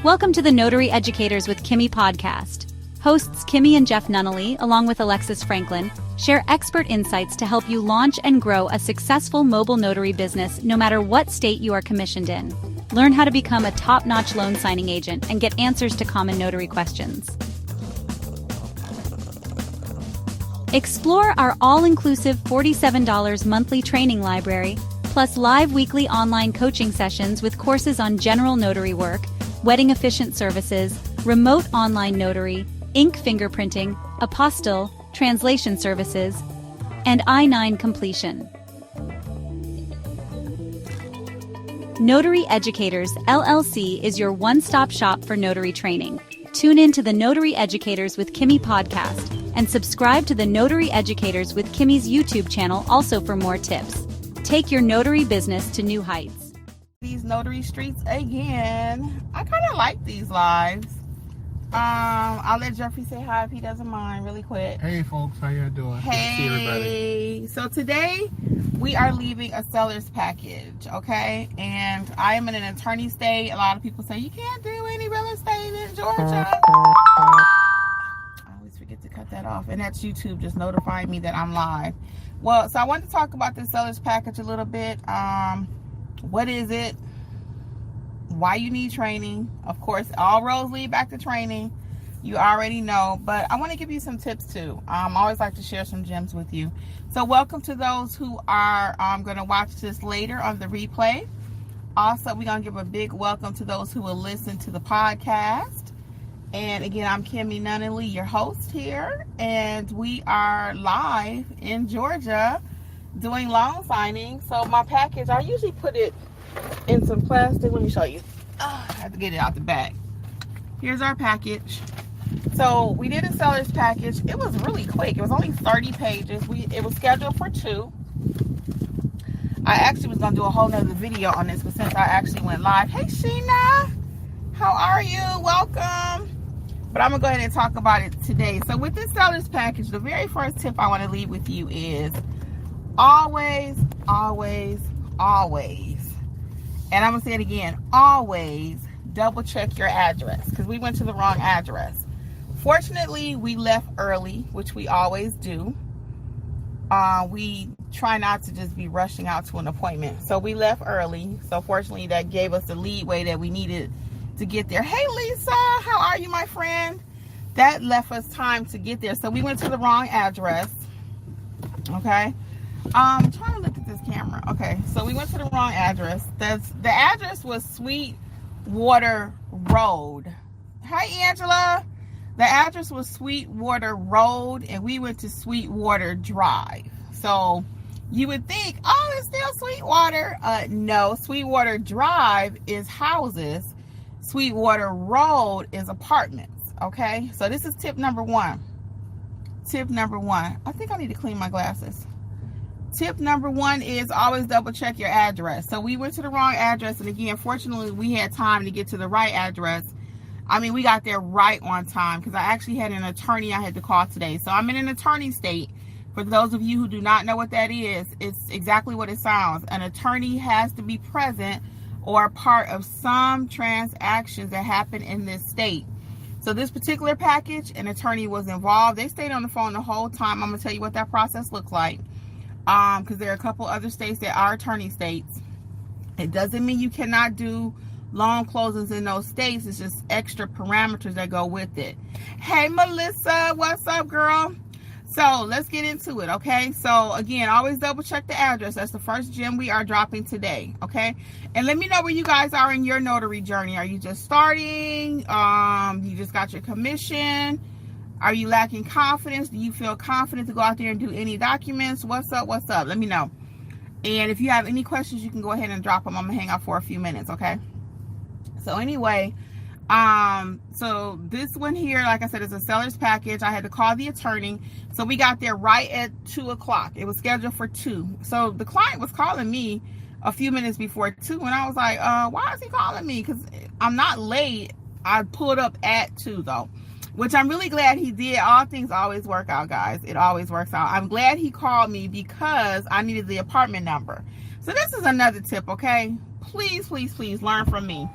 Welcome to the Notary Educators with Kimmi Podcast. Hosts Kimmi and Jeff Nunnally, along with Alexis Franklin, share expert insights to help you launch and grow a successful mobile notary business no matter what state you are commissioned in. Learn how to become a top-notch loan signing agent and get answers to common notary questions. Explore our all-inclusive $47 monthly training library, plus live weekly online coaching sessions with courses on general notary work, wedding efficient services, remote online notary, ink fingerprinting, apostille, translation services, and I-9 completion. Notary Educators, LLC is your one-stop shop for notary training. Tune in to the Notary Educators with Kimmi podcast and subscribe to the Notary Educators with Kimmi's YouTube channel also for more tips. Take your notary business to new heights. These notary streets again. I kind of like these lives. I'll let Jeffrey say hi if he doesn't mind really quick. Hey folks, how you doing? Hey. Good to see everybody. So today we are leaving a seller's package, okay? And I am in an attorney state. A lot of people say you can't do any real estate in Georgia. I always forget to cut that off, and that's YouTube just notifying me that I'm live. Well, so I wanted to talk about this seller's package a little bit. What is it? Why you need training? Of course, all roads lead back to training. You already know, but I want to give you some tips too. I always like to share some gems with you. So welcome to those who are going to watch this later on the replay. Also, we're going to give a big welcome to those who will listen to the podcast. And again, I'm Kimmi Nunnally, your host here, and we are live in Georgia doing loan signing. So my package, I usually put it in some plastic. Let me show you. I have to get it out the bag. Here's our package. So we did a seller's package. It was really quick. It was only 30 pages. It was scheduled for 2. I actually was going to do a whole nother video on this, but since I actually went live. Hey Sheena, how are you? Welcome. But I'm going to go ahead and talk about it today. So with this seller's package, the very first tip I want to leave with you is always, always, always, and I'm going to say it again, always double check your address, because we went to the wrong address. Fortunately, we left early, which we always do. We try not to just be rushing out to an appointment. So we left early. So fortunately, that gave us the leeway that we needed to get there. Hey, Lisa, how are you, my friend? That left us time to get there. So we went to the wrong address. Okay. I'm trying to look at this camera. Okay, so we went to the wrong address. The address was Sweetwater Road. Hi, Angela. The address was Sweetwater Road, and we went to Sweetwater Drive. So you would think, oh, it's still Sweetwater. No, Sweetwater Drive is houses. Sweetwater Road is apartments. Okay, so this is tip number 1. Tip number 1. I think I need to clean my glasses. Tip number 1 is always double check your address. So we went to the wrong address, and again, fortunately, we had time to get to the right address. I mean, we got there right on time because I actually had an attorney I had to call today. So I'm in an attorney state. For those of you who do not know what that is, it's exactly what it sounds. An attorney has to be present or part of some transactions that happen in this state. So this particular package, an attorney was involved. They stayed on the phone the whole time. I'm going to tell you what that process looked like. Because there are a couple other states that are attorney states. It doesn't mean you cannot do loan closings in those states. It's just extra parameters that go with it. Hey, Melissa, what's up, girl? So let's get into it, okay? So again, always double check the address. That's the first gem we are dropping today, okay? And let me know where you guys are in your notary journey. Are you just starting? You just got your commission? Are you lacking confidence? Do you feel confident to go out there and do any documents? What's up? What's up? Let me know. And if you have any questions, you can go ahead and drop them. I'm going to hang out for a few minutes, okay? So anyway, so this one here, like I said, is a seller's package. I had to call the attorney. So we got there right at 2 o'clock. It was scheduled for 2. So the client was calling me a few minutes before 2. And I was like, why is he calling me? Because I'm not late. I pulled up at 2 though. Which I'm really glad he did. All things always work out, guys. It always works out. I'm glad he called me because I needed the apartment number. So this is another tip, okay? Please, please, please learn from me.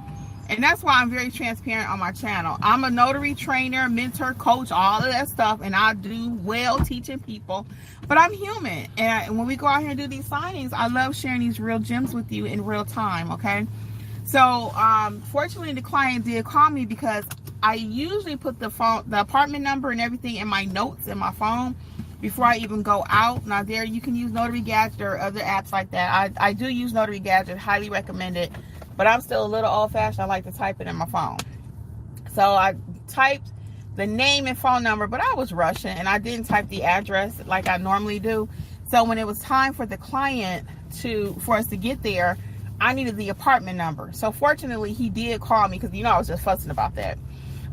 And that's why I'm very transparent on my channel. I'm a notary trainer, mentor, coach, all of that stuff. And I do well teaching people. But I'm human. And when we go out here and do these signings, I love sharing these real gems with you in real time, okay? So, fortunately, the client did call me because I usually put the apartment number and everything in my notes in my phone before I even go out. Now, there you can use Notary Gadget or other apps like that. I do use Notary Gadget, highly recommend it. But I'm still a little old-fashioned. I like to type it in my phone. So I typed the name and phone number, but I was rushing, and I didn't type the address like I normally do. So when it was time for the client for us to get there, I needed the apartment number. So fortunately, he did call me because, I was just fussing about that.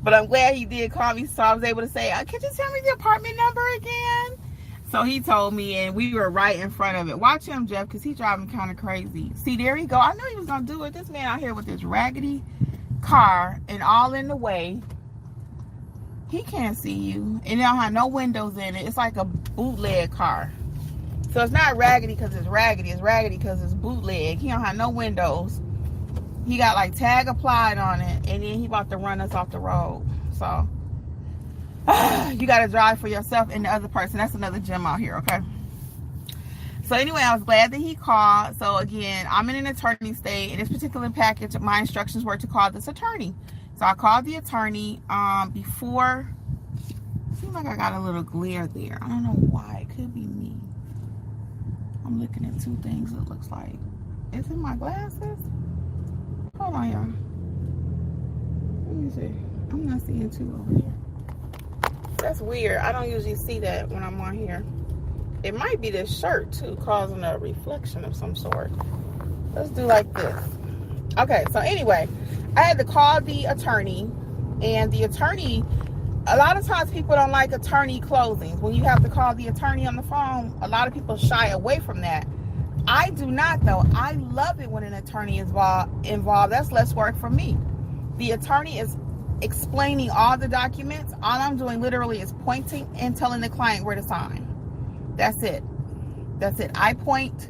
But I'm glad he did call me, so I was able to say, "Could you tell me the apartment number again?" So he told me, and we were right in front of it. Watch him, Jeff, because he's driving kind of crazy. See, there he go. I knew he was going to do it. This man out here with this raggedy car and all in the way. He can't see you. And it don't have no windows in it. It's like a bootleg car. So it's not raggedy because it's raggedy. It's raggedy because it's bootleg. He don't have no windows. He got like tag applied on it. And then he about to run us off the road. So you got to drive for yourself and the other person. That's another gem out here, okay? So anyway, I was glad that he called. So again, I'm in an attorney state. In this particular package, my instructions were to call this attorney. So I called the attorney before. Seems like I got a little glare there. I don't know why. It could be me. I'm looking at two things, it looks like. Is it my glasses? Hold on, y'all. Let me see. I'm not seeing two over here. That's weird. I don't usually see that when I'm on here. It might be this shirt too, causing a reflection of some sort. Let's do like this. Okay, so anyway, I had to call the attorney, and the attorney, a lot of times people don't like attorney closings. When you have to call the attorney on the phone, a lot of people shy away from that. I do not, though. I love it when an attorney is involved. That's less work for me. The attorney is explaining all the documents. All I'm doing literally is pointing and telling the client where to sign. That's it. That's it. I point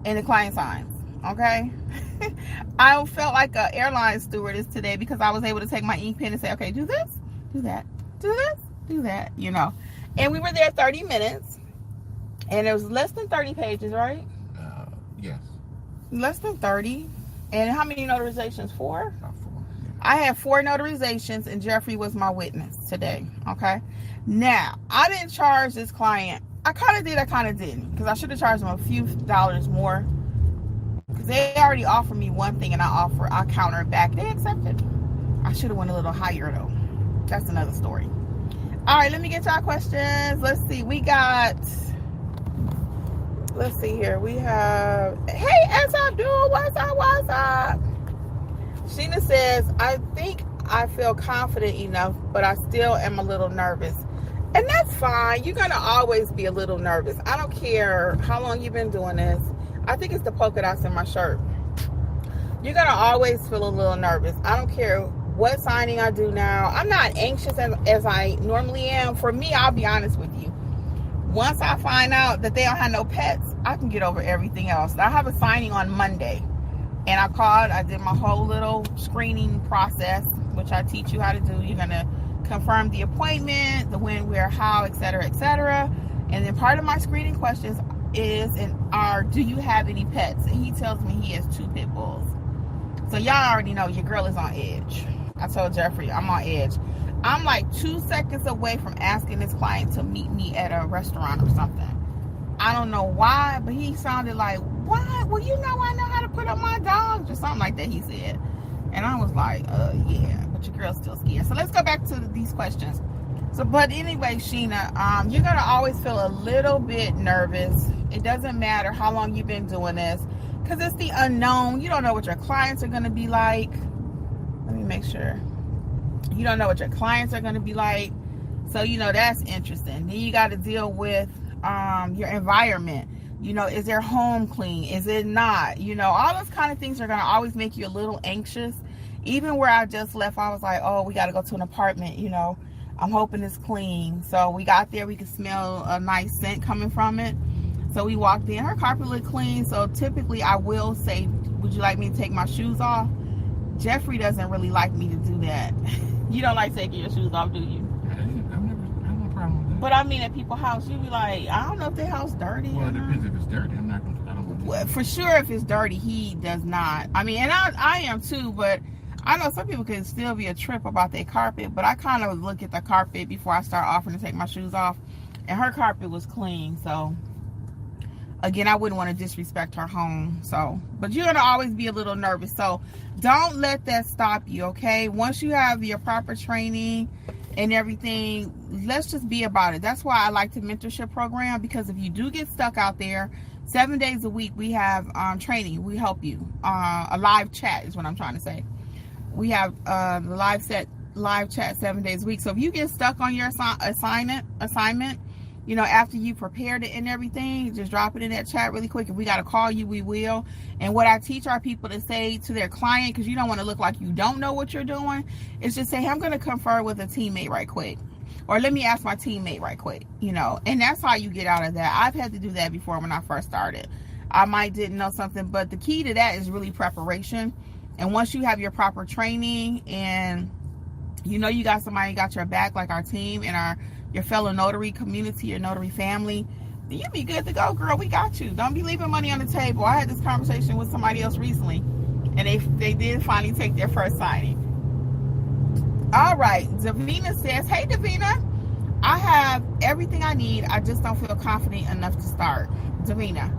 and the client signs. Okay? I felt like an airline stewardess today because I was able to take my ink pen and say, okay, do this, do that, do this, do that, And we were there 30 minutes. And it was less than 30 pages, right? Yes. Less than 30. And how many notarizations? 4? About 4. Yeah. I had 4 notarizations, and Jeffrey was my witness today. Okay. Now, I didn't charge this client. I kind of did, I kind of didn't. Because I should have charged him a few dollars more. Because they already offered me one thing, and I counter it back. They accepted. I should have went a little higher, though. That's another story. All right, let me get to our questions. Let's see. Let's see here. We have, hey, as I do, what's up? Sheena says, I think I feel confident enough, but I still am a little nervous. And that's fine. You're going to always be a little nervous. I don't care how long you've been doing this. I think it's the polka dots in my shirt. You're going to always feel a little nervous. I don't care what signing I do now. I'm not anxious as I normally am. For me, I'll be honest with you. Once I find out that they don't have no pets, I can get over everything else. I have a signing on Monday. And I did my whole little screening process, which I teach you how to do. You're going to confirm the appointment, the when, where, how, etc., etc. And then part of my screening questions are, do you have any pets? And he tells me he has 2 pit bulls. So y'all already know your girl is on edge. I told Jeffrey I'm on edge. I'm like 2 seconds away from asking this client to meet me at a restaurant or something. I don't know why, but he sounded like, what? Well, I know how to put up my dogs or something like that, he said. And I was like, yeah, but your girl's still scared. So let's go back to these questions. But anyway, Sheena, you're going to always feel a little bit nervous. It doesn't matter how long you've been doing this because it's the unknown. You don't know what your clients are going to be like. Let me make sure. You don't know what your clients are going to be like. So, that's interesting. Then you got to deal with your environment. Is their home clean? Is it not? All those kind of things are going to always make you a little anxious. Even where I just left, I was like, oh, we got to go to an apartment, I'm hoping it's clean. So we got there, we could smell a nice scent coming from it. So we walked in, her carpet looked clean. So typically I will say, would you like me to take my shoes off? Jeffrey doesn't really like me to do that. You don't like taking your shoes off, do you? I have no problem with that. But I mean, at people's house, you be like, I don't know if their house dirty. Well, it depends if it's dirty. I don't want to. Well, for sure, if it's dirty, he does not. I mean, and I am too, but I know some people can still be a trip about their carpet, but I kind of look at the carpet before I start offering to take my shoes off, and her carpet was clean, so again, I wouldn't want to disrespect her home. So, but you're gonna always be a little nervous, so don't let that stop you, okay? Once you have your proper training and everything, let's just be about it. That's why I like the mentorship program, because if you do get stuck out there, 7 days a week we have training. We help you. A live chat is what I'm trying to say. We have live chat 7 days a week. So if you get stuck on your assignment, you know, after you prepared it and everything, just drop it in that chat really quick. If we got to call you, we will. And what I teach our people to say to their client, because you don't want to look like you don't know what you're doing, is just say, hey, I'm going to confer with a teammate right quick. Or let me ask my teammate right quick, you know. And that's how you get out of that. I've had to do that before when I first started. I might didn't know something, but the key to that is really preparation. And once you have your proper training and you know you got somebody got your back, like our team and your fellow notary community, your notary family, then you'll be good to go, girl. We got you. Don't be leaving money on the table. I had this conversation with somebody else recently, and they did finally take their first signing. All right, Davina says, hey, Davina, I have everything I need. I just don't feel confident enough to start. Davina,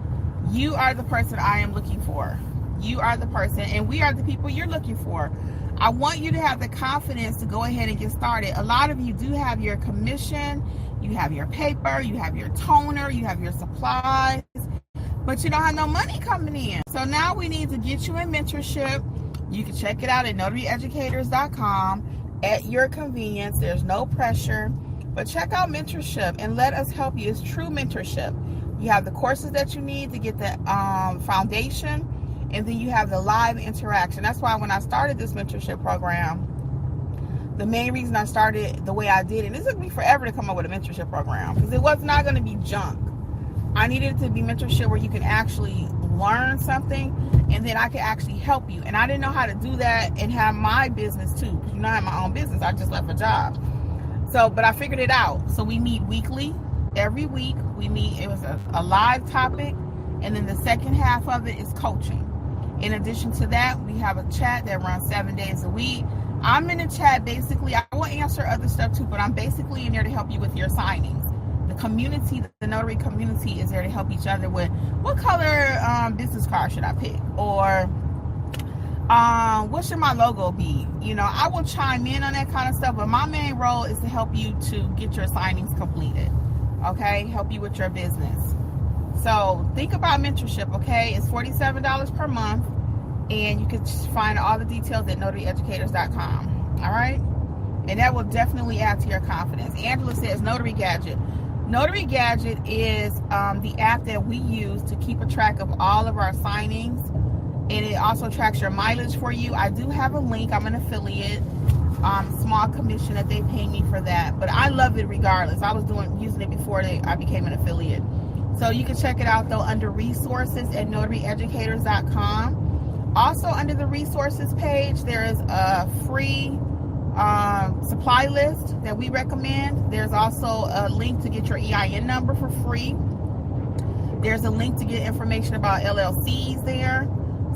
you are the person I am looking for. You are the person, and we are the people you're looking for. I want you to have the confidence to go ahead and get started. A lot of you do have your commission, you have your paper, you have your toner, you have your supplies, but you don't have no money coming in. So now we need to get you in mentorship. You can check it out at notaryeducators.com at your convenience. There's no pressure, but check out mentorship and let us help you. It's true mentorship. You have the courses that you need to get the foundation, and then you have the live interaction. That's why when I started this mentorship program, the main reason I started the way I did, and it took me forever to come up with a mentorship program, because it was not going to be junk. I needed it to be mentorship where you can actually learn something, and then I could actually help you. And I didn't know how to do that and have my business too, because you know I have my own business. I just left a job. So, but I figured it out. So we meet weekly. Every week we meet. It was a live topic, and then the second half of it is coaching. In addition to that, we have a chat that runs 7 days a week. I'm in the chat basically. I will answer other stuff too, but I'm basically in there to help you with your signings. The community, the notary community, is there to help each other with what color business card should I pick, or what should my logo be? You know, I will chime in on that kind of stuff, but my main role is to help you to get your signings completed. Okay, help you with your business. So think about mentorship, okay? It's $47 per month, and you can find all the details at notaryeducators.com, all right? And that will definitely add to your confidence. Angela says Notary Gadget. Notary Gadget is the app that we use to keep a track of all of our signings, and it also tracks your mileage for you. I do have a link. I'm an affiliate. Small commission that they pay me for that, but I love it regardless. I was using it before I became an affiliate. So you can check it out though under resources at notaryeducators.com. Also under the resources page, there is a free supply list that we recommend. There's also a link to get your EIN number for free. There's a link to get information about LLCs there.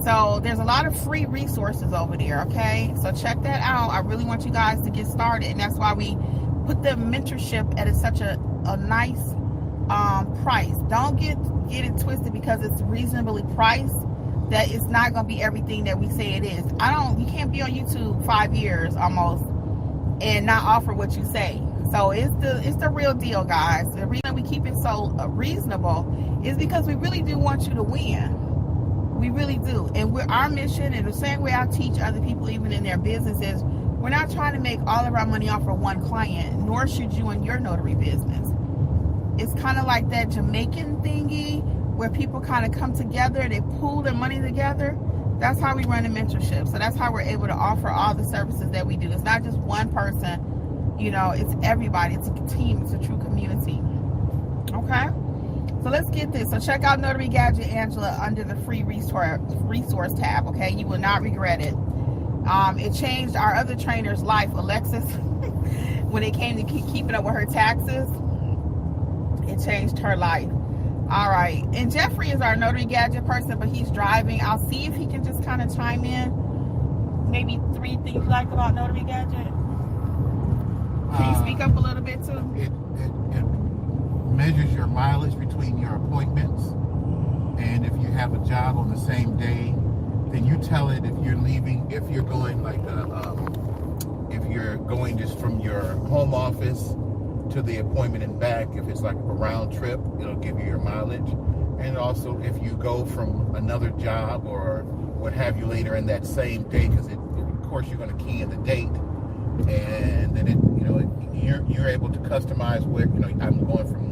So there's a lot of free resources over there, okay? So check that out. I really want you guys to get started, and that's why we put the mentorship at such a nice price. Don't get it twisted because it's reasonably priced, that it's not going to be everything that we say it is. You can't be on YouTube 5 years almost and not offer what you say. So it's the real deal, guys. The reason we keep it so reasonable is because we really do want you to win. We really do. And our mission, and the same way I teach other people even in their businesses, we're not trying to make all of our money off of one client, nor should you in your notary business. It's kind of like that Jamaican thingy where people kind of come together, they pool their money together. That's how we run a mentorship. So that's how we're able to offer all the services that we do. It's not just one person, you know, it's everybody. It's a team. It's a true community. Okay? So let's get this. So check out Notary Gadget, Angela, under the free resource tab, okay? You will not regret it. It changed our other trainer's life, Alexis, when it came to keeping up with her taxes. It changed her life. All right. And Jeffrey is our Notary Gadget person, but he's driving. I'll see if he can just kind of chime in. Maybe 3 things you like about Notary Gadget. Can you speak up a little bit too? It measures your mileage between your appointments, and if you have a job on the same day, then you tell it if you're leaving, if you're going if you're going just from your home office to the appointment and back, if it's like a round trip, it'll give you your mileage. And also if you go from another job or what have you later in that same day, because of course you're going to key in the date, and then you're able to customize where I'm going from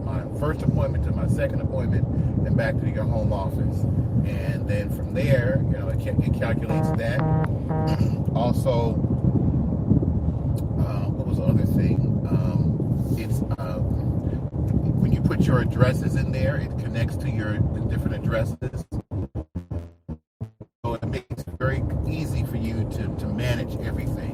my first appointment to my second appointment and back to your home office, and then from there it calculates that. Also, what was the other thing? It's when you put your addresses in there, it connects to your different addresses, so it makes it very easy for you to manage everything.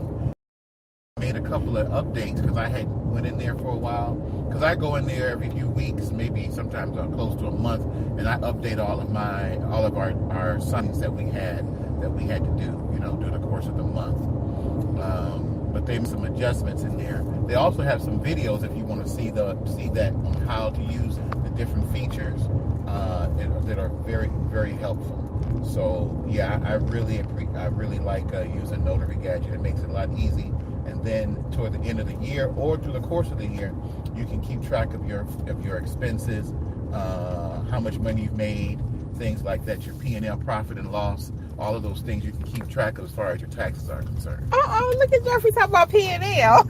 Made a couple of updates because I had went in there for a while, because I go in there every few weeks, maybe sometimes close to a month, and I update all of our signings that we had to do during the course of the month. But they made some adjustments in there. They also have some videos if you want to see that on how to use the different features that are very, very helpful. So yeah, I really like using Notary Gadget. It makes it a lot easy. And then toward the end of the year or through the course of the year, you can keep track of your expenses, how much money you've made, things like that, your P&L, profit and loss, all of those things you can keep track of as far as your taxes are concerned. Look at Jeffrey talking about P&L. Yeah.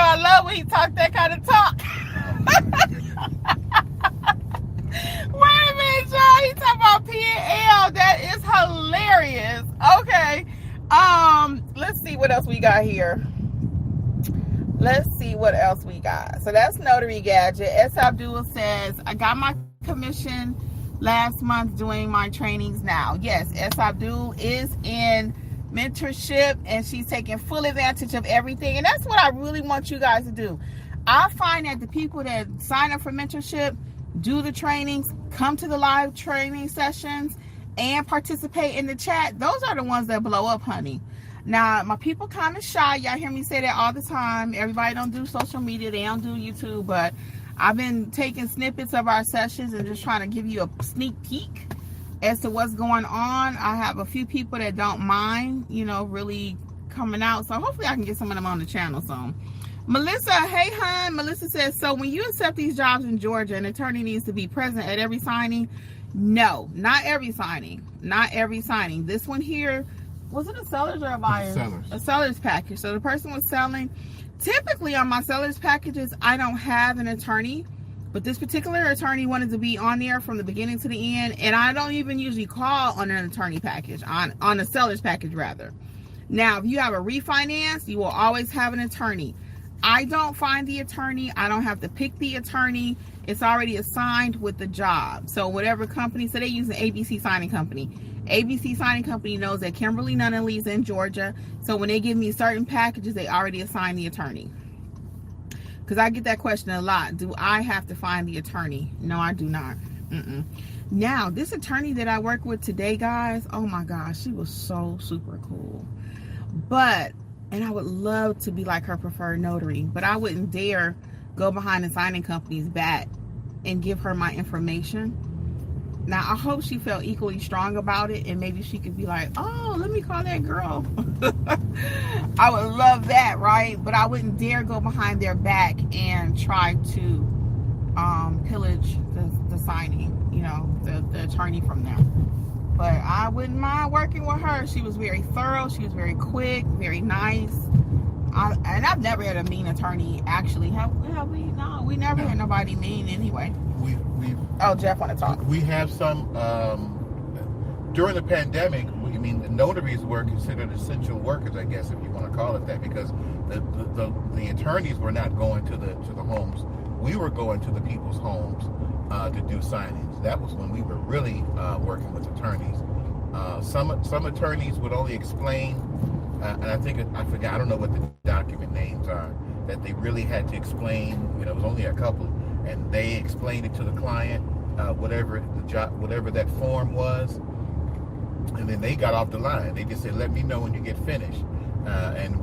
I love when he talk that kind of talk. Wait a minute, y'all. He talking about P&L. That is hilarious. Okay. Let's see what else we got here. So that's Notary Gadget. S. Abdul says, I got my commission last month doing my trainings now. Yes, S. Abdul is in mentorship and she's taking full advantage of everything. And that's what I really want you guys to do. I find that the people that sign up for mentorship, do the trainings, come to the live training sessions, and participate in the chat, those are the ones that blow up, honey. Now, my people kind of shy. Y'all hear me say that all the time. Everybody don't do social media. They don't do YouTube. But I've been taking snippets of our sessions and just trying to give you a sneak peek as to what's going on. I have a few people that don't mind, really coming out. So hopefully I can get some of them on the channel soon. Melissa, hey, hon. Melissa says, so when you accept these jobs in Georgia, an attorney needs to be present at every signing? No, not every signing. Not every signing. This one here, was it a seller's or a buyer's? A seller's package. So the person was selling. Typically on my seller's packages, I don't have an attorney, but this particular attorney wanted to be on there from the beginning to the end, and I don't even usually call on an attorney package, on a seller's package rather. Now, if you have a refinance, you will always have an attorney. I don't find the attorney. I don't have to pick the attorney. It's already assigned with the job. So whatever company, so they use an ABC signing company. ABC signing company knows that Kimberly Nunnally is in Georgia. So when they give me certain packages, they already assign the attorney. Because I get that question a lot. Do I have to find the attorney? No, I do not. Now, this attorney that I work with today, guys, oh my gosh, she was so super cool. And I would love to be like her preferred notary, but I wouldn't dare go behind the signing company's back and give her my information. Now, I hope she felt equally strong about it, and maybe she could be like, oh, let me call that girl. I would love that, right? But I wouldn't dare go behind their back and try to pillage the signing, the attorney from them. But I wouldn't mind working with her. She was very thorough. She was very quick, very nice. And I've never had a mean attorney, actually. Have we? No, we never had nobody mean anyway. Oh, Jeff want to talk. We have some, during the pandemic, the notaries were considered essential workers, I guess, if you want to call it that, because the attorneys were not going to the homes. We were going to the people's homes to do signings. That was when we were really working with attorneys. some attorneys would only explain, and I forgot, I don't know what the document names are, that they really had to explain. It was only a couple, and they explained it to the client, whatever that form was, and then they got off the line. They just said, "Let me know when you get finished." And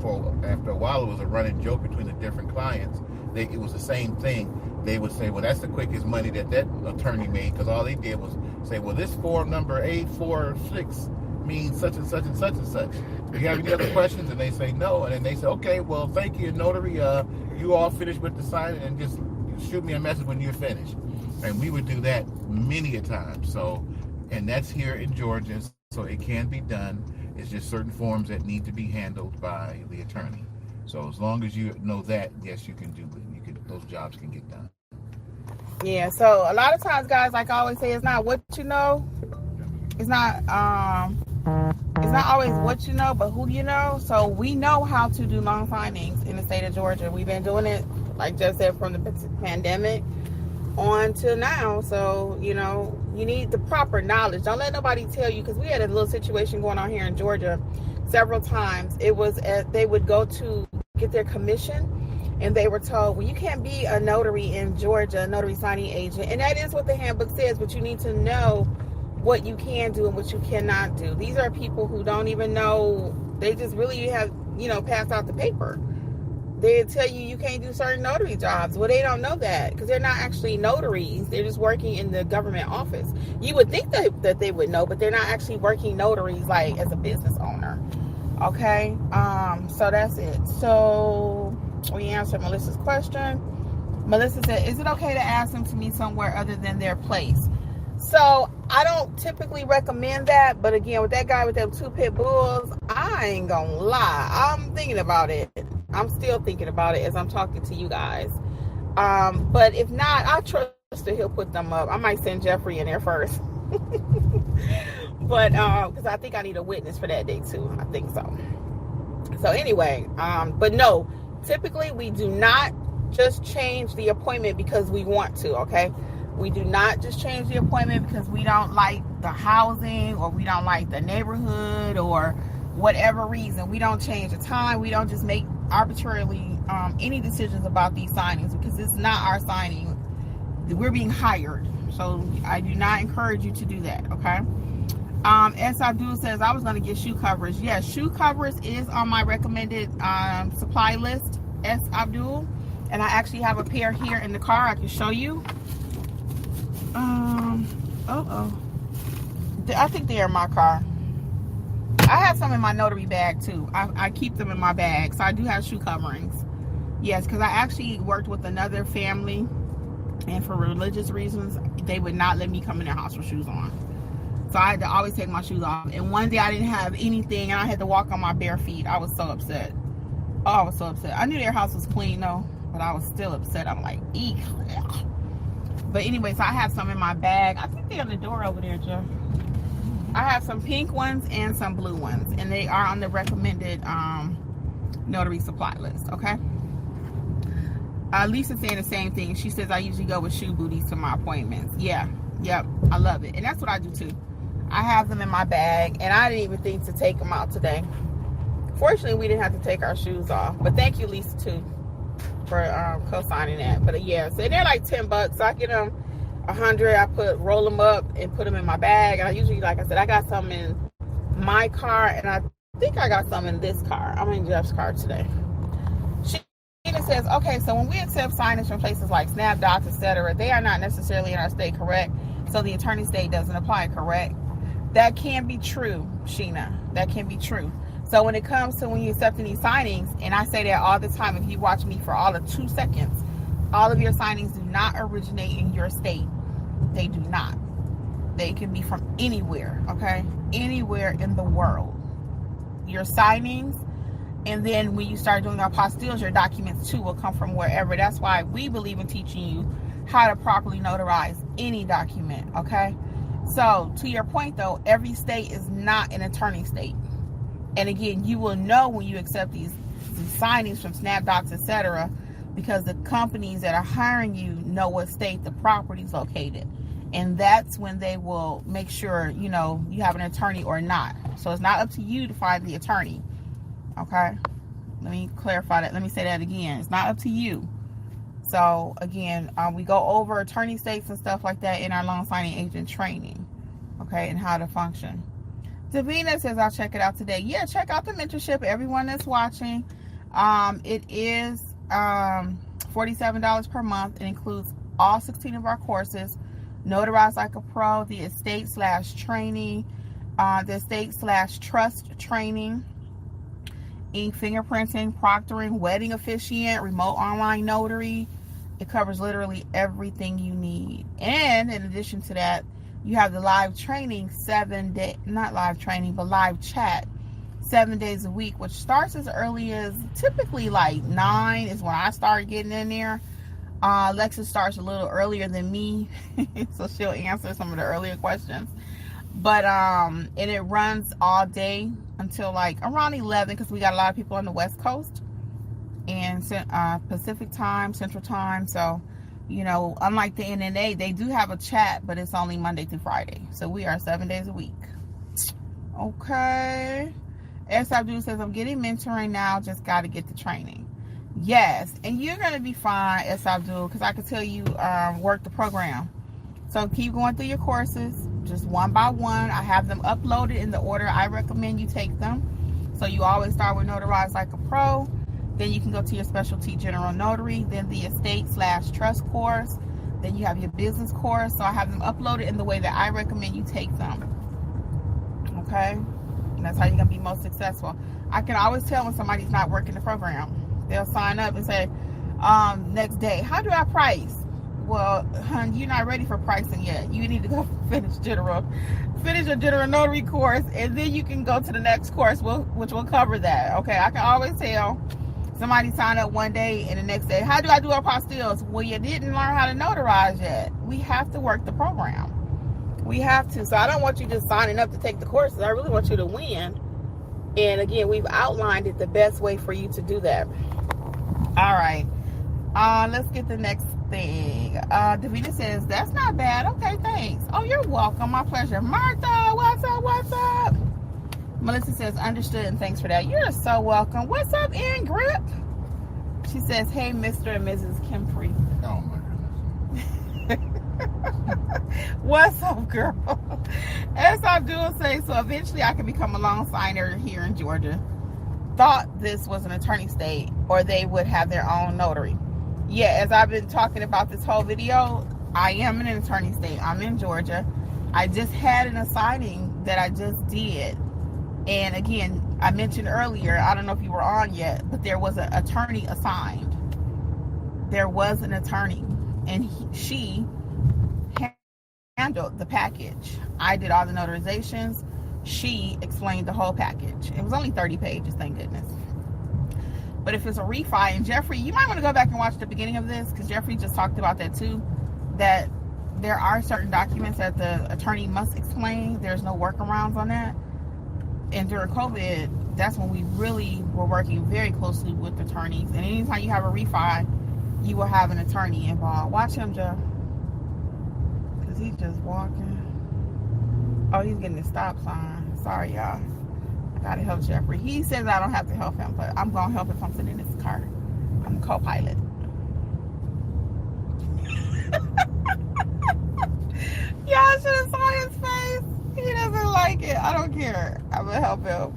for after a while, it was a running joke between the different clients. It was the same thing. They would say, "Well, that's the quickest money that attorney made," because all they did was say, "Well, this form number 846 means such and such and such and such. Do you have any other questions?" And they say no, and then they say, "Okay, well, thank you, notary. You all finished with the signing, and just shoot me a message when you're finished." And we would do that many a time. So, and that's here in Georgia, so it can be done. It's just certain forms that need to be handled by the attorney. So as long as you know that, yes, you can do it. Those jobs can get done. Yeah. So a lot of times, guys, like I always say, it's not what you know. It's not always what you know, but who you know. So we know how to do loan signings in the state of Georgia. We've been doing it, like Jeff said, from the pandemic on to now. So, you need the proper knowledge. Don't let nobody tell you, because we had a little situation going on here in Georgia several times. It was they would go to get their commission, and they were told, well, you can't be a notary in Georgia, a notary signing agent. And that is what the handbook says, but you need to know what you can do and what you cannot do. These are people who don't even know. They just really have, passed out the paper. They tell you can't do certain notary jobs. Well, they don't know that, because they're not actually notaries. They're just working in the government office. You would think that they would know, but they're not actually working notaries like as a business owner. Okay? So that's it. So we answered Melissa's question. Melissa said, is it okay to ask them to meet somewhere other than their place? So I don't typically recommend that, but again, with that guy with them 2 pit bulls, I ain't gonna lie. I'm thinking about it. I'm still thinking about it as I'm talking to you guys. But if not, I trust that he'll put them up. I might send Jeffrey in there first. But because I think I need a witness for that day too. I think so. So anyway, but no, typically we do not just change the appointment because we want to, okay? We do not just change the appointment because we don't like the housing, or we don't like the neighborhood, or whatever reason. We don't change the time. We don't just make arbitrarily any decisions about these signings, because it's not our signing. We're being hired. So I do not encourage you to do that, okay? S. Abdul says, I was going to get shoe covers. Yes, shoe covers is on my recommended supply list, S. Abdul. And I actually have a pair here in the car. I can show you. I think they're in my car. I have some in my notary bag too. I keep them in my bag. So I do have shoe coverings. Yes, because I actually worked with another family, and for religious reasons, they would not let me come in their house with shoes on. So I had to always take my shoes off. And one day I didn't have anything, and I had to walk on my bare feet. I was so upset. Oh, I was so upset. I knew their house was clean though, but I was still upset. I'm like, eek. But anyway, so I have some in my bag. I think they're on the door over there, Joe. I have some pink ones and some blue ones, and they are on the recommended notary supply list, okay? Lisa's saying the same thing. She says, I usually go with shoe booties to my appointments. Yeah, yep, I love it. And that's what I do too. I have them in my bag, and I didn't even think to take them out today. Fortunately, we didn't have to take our shoes off. But thank you, Lisa, too, for co-signing that. But yeah, so they're like $10. So I get them 100. I roll them up and put them in my bag. And I usually, like I said, I got some in my car, and I think I got some in this car. I'm in Jeff's car today. She says, okay, so when we accept signage from places like SnapDocs, etc., they are not necessarily in our state, correct? So the attorney state doesn't apply, correct? That can be true, Sheena. That can be true. So when it comes to when you accepting these signings, and I say that all the time, if you watch me for all of 2 seconds, all of your signings do not originate in your state. They do not. They can be from anywhere, okay? Anywhere in the world. Your signings, and then when you start doing apostilles, your documents too will come from wherever. That's why we believe in teaching you how to properly notarize any document, okay? So to your point though, every state is not an attorney state. And again, you will know when you accept these signings from SnapDocs, etc., because the companies that are hiring you know what state the property is located. And that's when they will make sure, you have an attorney or not. So it's not up to you to find the attorney. Okay? Let me clarify that. Let me say that again. It's not up to you. So again, we go over attorney states and stuff like that in our loan signing agent training. Okay? And how to function. Davina says, I'll check it out today. Yeah, check out the mentorship. Everyone that's watching. It is $47 per month. It includes all 16 of our courses. Notarize Like a Pro, the estate/training, the estate/trust training, fingerprinting, proctoring, wedding officiant, remote online notary. It covers literally everything you need. And in addition to that, you have the live training, live chat 7 days a week, which starts as early as typically like 9 is when I start getting in there. Alexis starts a little earlier than me, so she'll answer some of the earlier questions. But and it runs all day until like around 11, because we got a lot of people on the West Coast and Pacific time, Central time. So, unlike the NNA, they do have a chat, but it's only Monday through Friday. So we are 7 days a week. Okay. S. Abdul says, I'm getting mentoring now, just got to get the training. Yes, and you're going to be fine, S. Abdul, because I can tell you work the program. So keep going through your courses, just one by one. I have them uploaded in the order I recommend you take them. So you always start with Notarize Like a Pro. Then you can go to your specialty general notary. Then the estate/trust course. Then you have your business course. So I have them uploaded in the way that I recommend you take them. Okay? And that's how you're going to be most successful. I can always tell when somebody's not working the program. They'll sign up and say, next day, how do I price? Well, hon, you're not ready for pricing yet. You need to go finish a general notary course, and then you can go to the next course, which will cover that. Okay, I can always tell somebody sign up one day and the next day, how do I do apostilles? Well, you didn't learn how to notarize yet. We have to work the program. We have to. So I don't want you just signing up to take the courses. I really want you to win. And again, we've outlined it the best way for you to do that. All right. Let's get the next thing. Davina says, that's not bad. Okay, thanks. Oh, you're welcome. My pleasure. Martha, what's up? What's up? Melissa says, understood, and thanks for that. You're so welcome. What's up, Ann Grip? She says, hey, Mr. and Mrs. Kimberly. Oh, my goodness. What's up, girl? As I do say, so eventually I can become a loan signer here in Georgia. Thought this was an attorney state, or they would have their own notary. Yeah, as I've been talking about this whole video, I am in an attorney state. I'm in Georgia. I just had an assigning that I just did. And again, I mentioned earlier, I don't know if you were on yet, but there was an attorney assigned. There was an attorney, and she handled the package. I did all the notarizations. She explained the whole package. It was only 30 pages, thank goodness. But if it's a refi, and Jeffrey, you might want to go back and watch the beginning of this, because Jeffrey just talked about that too, that there are certain documents that the attorney must explain. There's no workarounds on that. And during COVID, that's when we really were working very closely with attorneys. And anytime you have a refi, you will have an attorney involved. Watch him, Jeff. Because he's just walking. Oh, he's getting the stop sign. Sorry, y'all. I gotta help Jeffrey. He says I don't have to help him, but I'm gonna help if I'm sitting in his car. I'm the co-pilot. Y'all should have saw his face. He doesn't like it. I don't care. I'm gonna help him.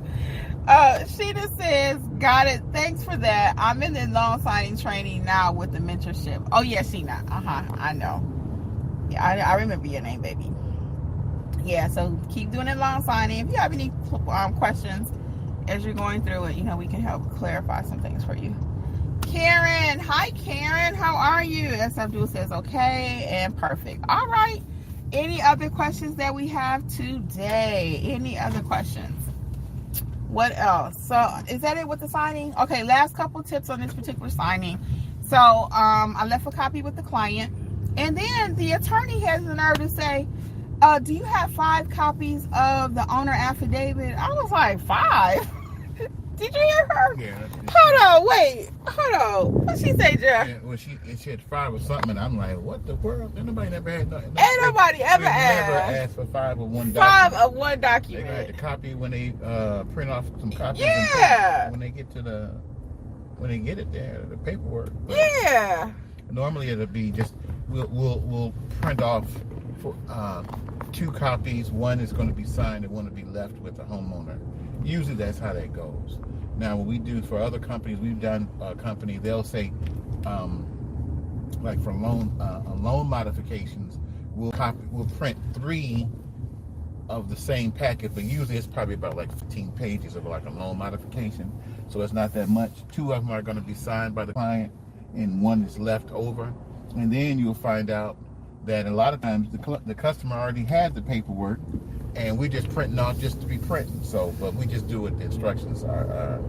Sheena says, got it. Thanks for that. I'm in the loan signing training now with the mentorship. Oh yeah, Sheena. I know. Yeah, I remember your name, baby. Yeah, so keep doing it loan signing. If you have any questions as you're going through it, we can help clarify some things for you. Karen, hi Karen, how are you? S. Abdul says okay and perfect. All right. Any other questions that we have today? Any other questions? What else? So is that it with the signing? Okay, last couple tips on this particular signing. So I left a copy with the client, and then the attorney has the nerve to say, do you have 5 copies of the owner affidavit? I was like, 5? Did you hear her? Yeah. Hold on. What she say, Jeff? Yeah, well, she had 5 or something, and I'm like, what the world? Nobody never had nothing. Ain't nobody ever never asked. asked for 5 of one 5 document. of one document. They got the copy when they print off some copies. Yeah. When they get it there, the paperwork. But yeah. normally it'll be just we'll print off for 2 copies. One is going to be signed and one will be left with the homeowner. Usually that's how that goes. Now, what we do for other companies, we've done a company, they'll say, like for loan modifications, we'll print 3 of the same packet, but usually it's probably about like 15 pages of like a loan modification. So it's not that much. 2 of them are going to be signed by the client, and 1 is left over. And then you'll find out that a lot of times the customer already has the paperwork, and we're just printing off just to be printing. So, but we just do what the instructions are,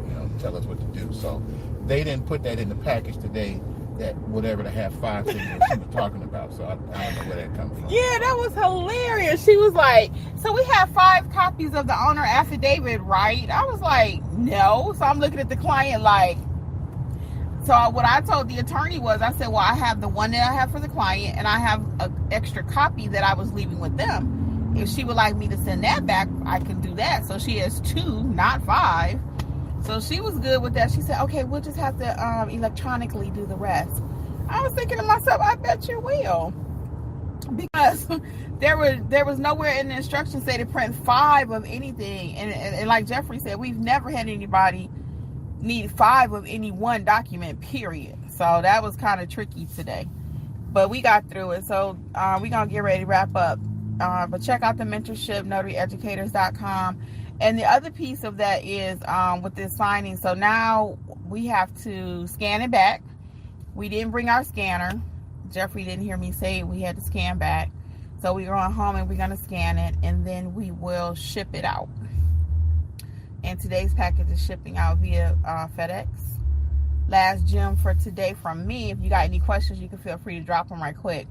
tell us what to do. So they didn't put that in the package today, that whatever the have 5 thing that she was talking about. So I don't know where that comes from. Yeah, that was hilarious. She was like, so we have 5 copies of the owner affidavit, right? I was like, no. So I'm looking at the client like, so what I told the attorney was, I said, well, I have the one that I have for the client, and I have an extra copy that I was leaving with them. If she would like me to send that back, I can do that. So she has 2, not 5. So she was good with that. She said, okay, we'll just have to electronically do the rest. I was thinking to myself, I bet you will. Because there was nowhere in the instructions say to print 5 of anything. And like Jeffrey said, we've never had anybody need 5 of any one document, period. So that was kind of tricky today. But we got through it. So we're going to get ready to wrap up. But check out the mentorship, NotaryEducators.com. And the other piece of that is with this signing. So now we have to scan it back. We didn't bring our scanner. Jeffrey didn't hear me say we had to scan back. So we're going home and we're going to scan it, and then we will ship it out. And today's package is shipping out via FedEx. Last gem for today from me. If you got any questions, you can feel free to drop them right quick.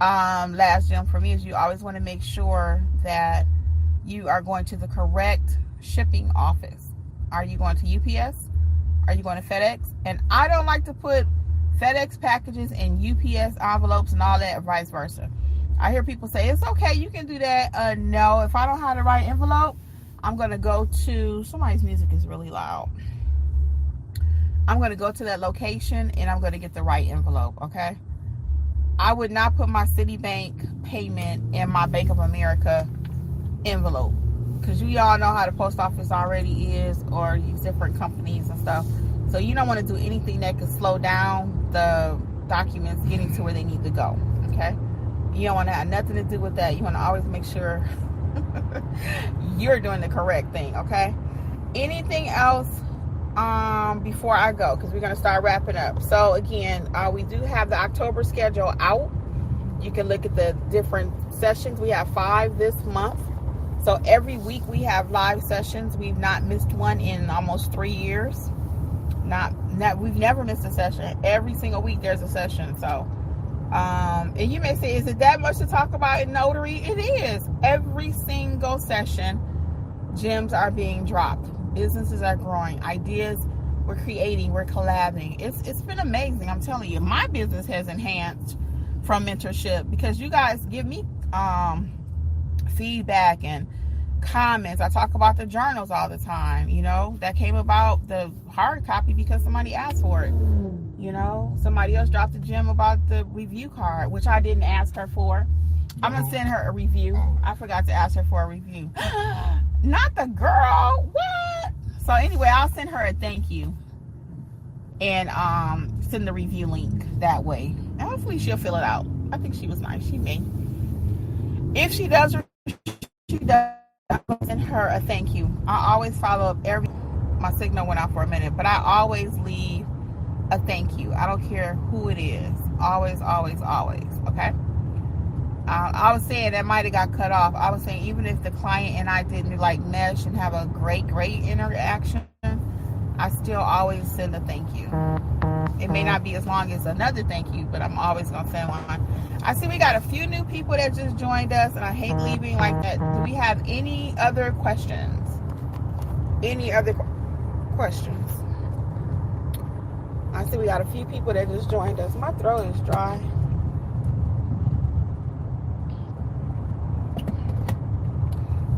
Last gem for me is you always want to make sure that you are going to the correct shipping office. Are you going to UPS? Are you going to FedEx? And I don't like to put FedEx packages in UPS envelopes and all that, or vice versa. I hear people say, it's okay, you can do that. No, if I don't have the right envelope, I'm going to go to, somebody's music is really loud. I'm going to go to that location and I'm going to get the right envelope, okay? I would not put my Citibank payment in my Bank of America envelope, because you all know how the post office already is, or use different companies and stuff. So you don't want to do anything that could slow down the documents getting to where they need to go, okay? You don't want to have nothing to do with that. You want to always make sure you're doing the correct thing, okay? Anything else before I go, because we're going to start wrapping up. So again, we do have the October schedule out. You can look at the different sessions. We have 5 this month. So every week we have live sessions. We've not missed one in almost 3 years. We've never missed a session. Every single week there's a session. So and you may say, is it that much to talk about in notary? It is. Every single session, gems are being dropped. Businesses are growing. Ideas we're creating. We're collabing. It's been amazing. I'm telling you, my business has enhanced from mentorship because you guys give me feedback and comments. I talk about the journals all the time. That came about, the hard copy, because somebody asked for it. Somebody else dropped a gem about the review card, which I didn't ask her for. I'm gonna send her a review. I forgot to ask her for a review. Not the girl. What? So anyway, I'll send her a thank you and send the review link that way. And hopefully she'll fill it out. I think she was nice. She may. If she does, I'll send her a thank you. I always follow up my signal went out for a minute, but I always leave a thank you. I don't care who it is. Always, always, always. Okay? I was saying that might have got cut off. I was saying even if the client and I didn't mesh and have a great interaction, I still always send a thank you. It may not be as long as another thank you, but I'm always going to send one. I see we got a few new people that just joined us, and I hate leaving like that. Do we have any other questions? Any other questions? I see we got a few people that just joined us. My throat is dry.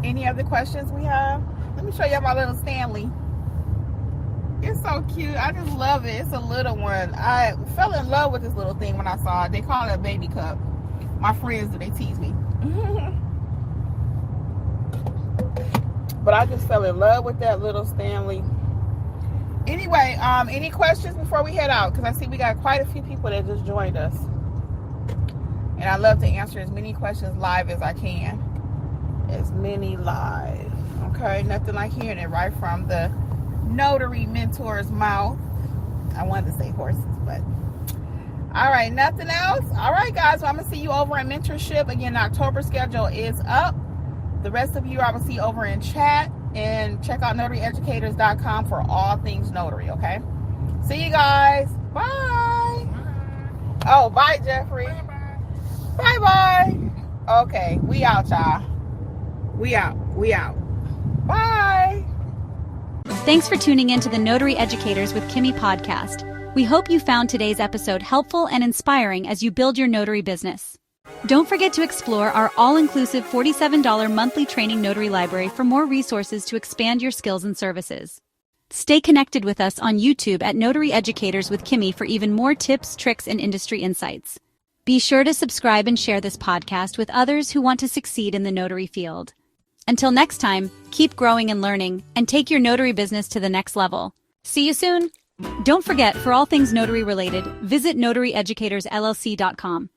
Any other questions we have? Let me show you my little Stanley. It's so cute. I just love it. It's a little one. I fell in love with this little thing when I saw it. They call it a baby cup. My friends do. They tease me. But I just fell in love with that little Stanley. Anyway, any questions before we head out? Because I see we got quite a few people that just joined us. And I love to answer as many questions live as I can. As many live. Okay, nothing like hearing it right from the notary mentor's mouth. I wanted to say horses, but all right, nothing else. All right, guys, well, I'm gonna see you over in mentorship again. October schedule is up. The rest of you I will see over in chat, and check out notaryeducators.com for all things notary. Okay, see you guys. Bye. Oh, bye, Jeffrey. Bye. Okay, we out, y'all. We out. Bye. Thanks for tuning in to the Notary Educators with Kimmi podcast. We hope you found today's episode helpful and inspiring as you build your notary business. Don't forget to explore our all-inclusive $47 monthly training notary library for more resources to expand your skills and services. Stay connected with us on YouTube at Notary Educators with Kimmi for even more tips, tricks, and industry insights. Be sure to subscribe and share this podcast with others who want to succeed in the notary field. Until next time, keep growing and learning, and take your notary business to the next level. See you soon! Don't forget, for all things notary related, visit notaryeducatorsllc.com.